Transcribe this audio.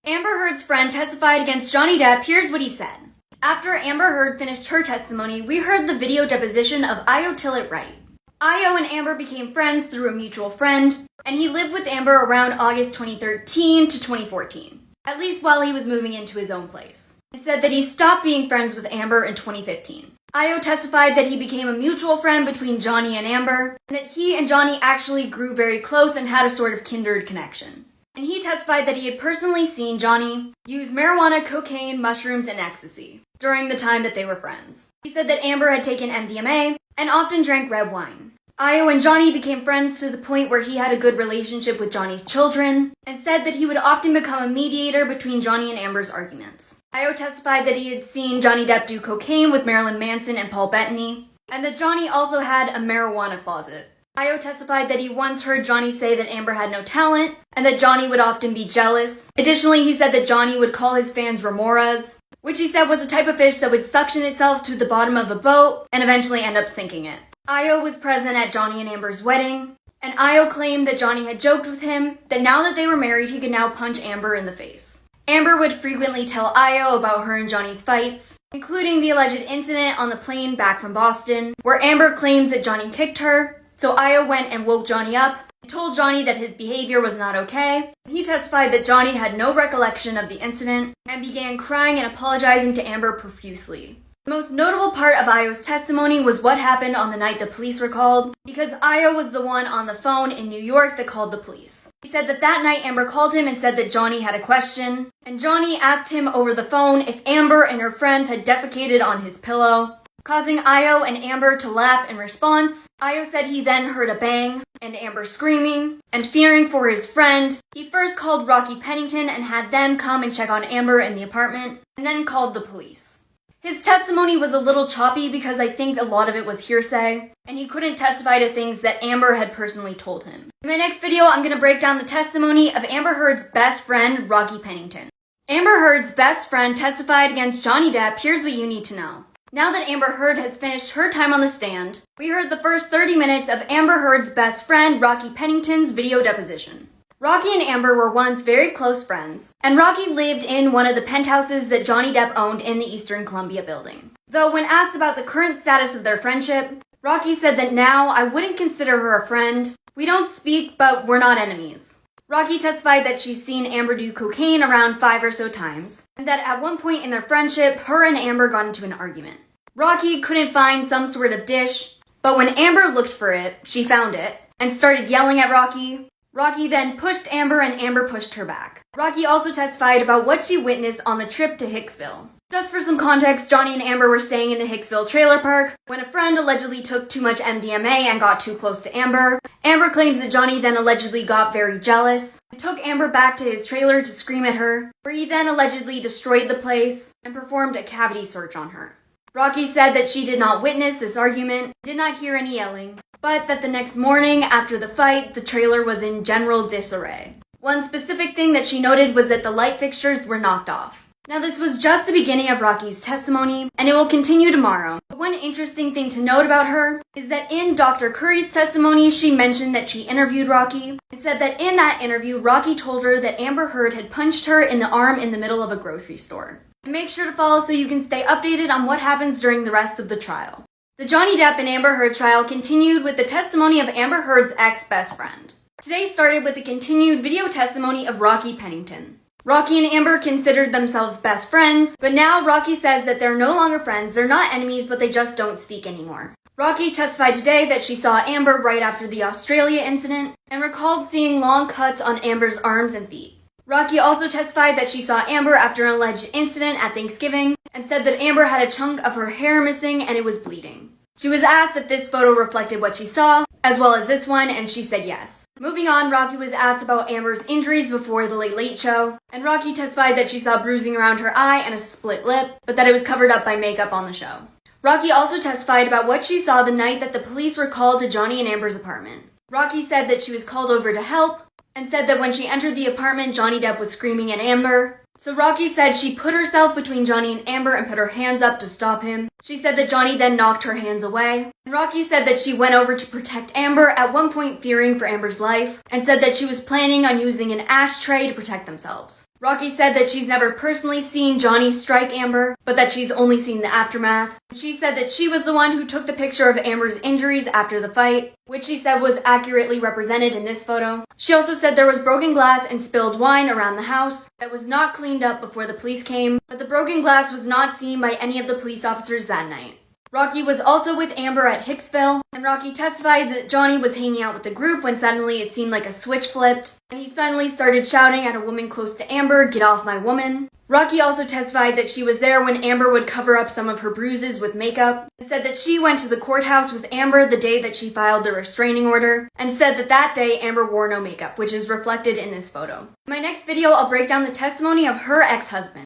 Amber Heard's friend testified against Johnny Depp. Here's what he said. After Amber Heard finished her testimony, we heard the video deposition of Tillett Wright. Io and Amber became friends through a mutual friend, and he lived with Amber around August 2013 to 2014, at least while he was moving into his own place. It said that he stopped being friends with Amber in 2015. Io testified that he became a mutual friend between Johnny and Amber, and that he and Johnny actually grew very close and had a sort of kindred connection. And he testified that he had personally seen Johnny use marijuana, cocaine, mushrooms, and ecstasy during the time that they were friends. He said that Amber had taken MDMA and often drank red wine. Io and Johnny became friends to the point where he had a good relationship with Johnny's children, and said that he would often become a mediator between Johnny and Amber's arguments. Io testified that he had seen Johnny Depp do cocaine with Marilyn Manson and Paul Bettany, and that Johnny also had a marijuana closet. Io testified that he once heard Johnny say that Amber had no talent, and that Johnny would often be jealous. Additionally, he said that Johnny would call his fans remoras, which he said was a type of fish that would suction itself to the bottom of a boat and eventually end up sinking it. Io was present at Johnny and Amber's wedding, and Io claimed that Johnny had joked with him that now that they were married, he could now punch Amber in the face. Amber would frequently tell Io about her and Johnny's fights, including the alleged incident on the plane back from Boston, where Amber claims that Johnny kicked her. So Io went and woke Johnny up and told Johnny that his behavior was not okay. He testified that Johnny had no recollection of the incident and began crying and apologizing to Amber profusely. The most notable part of Io's testimony was what happened on the night the police were called, because Io was the one on the phone in New York that called the police. He said that that night Amber called him and said that Johnny had a question, and Johnny asked him over the phone if Amber and her friends had defecated on his pillow, causing Io and Amber to laugh in response. Io said he then heard a bang, and Amber screaming, and fearing for his friend, he first called Pennington and had them come and check on Amber in the apartment, and then called the police. His testimony was a little choppy because I think a lot of it was hearsay, and he couldn't testify to things that Amber had personally told him. In my next video, I'm going to break down the testimony of Amber Heard's best friend, Pennington. Amber Heard's best friend testified against Johnny Depp. Here's what you need to know. Now that Amber Heard has finished her time on the stand, we heard the first 30 minutes of Amber Heard's best friend, Pennington's video deposition. Rocky and Amber were once very close friends, and Rocky lived in one of the penthouses that Johnny Depp owned in the Eastern Columbia building. Though when asked about the current status of their friendship, Rocky said that now I wouldn't consider her a friend. We don't speak, but we're not enemies. Rocky testified that she's seen Amber do cocaine around 5 or so times, and that at one point in their friendship, her and Amber got into an argument. Rocky couldn't find some sort of dish, but when Amber looked for it, she found it, and started yelling at Rocky. Rocky then pushed Amber and Amber pushed her back. Rocky also testified about what she witnessed on the trip to Hicksville. Just for some context, Johnny and Amber were staying in the Hicksville trailer park when a friend allegedly took too much MDMA and got too close to Amber. Amber claims that Johnny then allegedly got very jealous and took Amber back to his trailer to scream at her, where he then allegedly destroyed the place and performed a cavity search on her. Rocky said that she did not witness this argument, did not hear any yelling, but that the next morning after the fight, the trailer was in general disarray. One specific thing that she noted was that the light fixtures were knocked off. Now this was just the beginning of Rocky's testimony, and it will continue tomorrow. But one interesting thing to note about her is that in Dr. Curry's testimony, she mentioned that she interviewed Rocky, and said that in that interview, Rocky told her that Amber Heard had punched her in the arm in the middle of a grocery store. And make sure to follow so you can stay updated on what happens during the rest of the trial. The Johnny Depp and Amber Heard trial continued with the testimony of Amber Heard's ex-best friend. Today started with the continued video testimony of Pennington. Rocky and Amber considered themselves best friends, but now Rocky says that they're no longer friends, they're not enemies, but they just don't speak anymore. Rocky testified today that she saw Amber right after the Australia incident, and recalled seeing long cuts on Amber's arms and feet. Rocky also testified that she saw Amber after an alleged incident at Thanksgiving, and said that Amber had a chunk of her hair missing and it was bleeding. She was asked if this photo reflected what she saw, as well as this one, and she said yes. Moving on, Rocky was asked about Amber's injuries before the Late Late Show, and Rocky testified that she saw bruising around her eye and a split lip, but that it was covered up by makeup on the show. Rocky also testified about what she saw the night that the police were called to Johnny and Amber's apartment. Rocky said that she was called over to help, and said that when she entered the apartment, Johnny Depp was screaming at Amber. So Rocky said she put herself between Johnny and Amber and put her hands up to stop him. She said that Johnny then knocked her hands away. And Rocky said that she went over to protect Amber, at one point fearing for Amber's life, and said that she was planning on using an ashtray to protect themselves. Rocky said that she's never personally seen Johnny strike Amber, but that she's only seen the aftermath. She said that she was the one who took the picture of Amber's injuries after the fight, which she said was accurately represented in this photo. She also said there was broken glass and spilled wine around the house that was not cleaned up before the police came, but the broken glass was not seen by any of the police officers that night. Rocky was also with Amber at Hicksville, and Rocky testified that Johnny was hanging out with the group when suddenly it seemed like a switch flipped, and he suddenly started shouting at a woman close to Amber, "Get off my woman." Rocky also testified that she was there when Amber would cover up some of her bruises with makeup, and said that she went to the courthouse with Amber the day that she filed the restraining order, and said that that day Amber wore no makeup, which is reflected in this photo. In my next video, I'll break down the testimony of her ex-husband.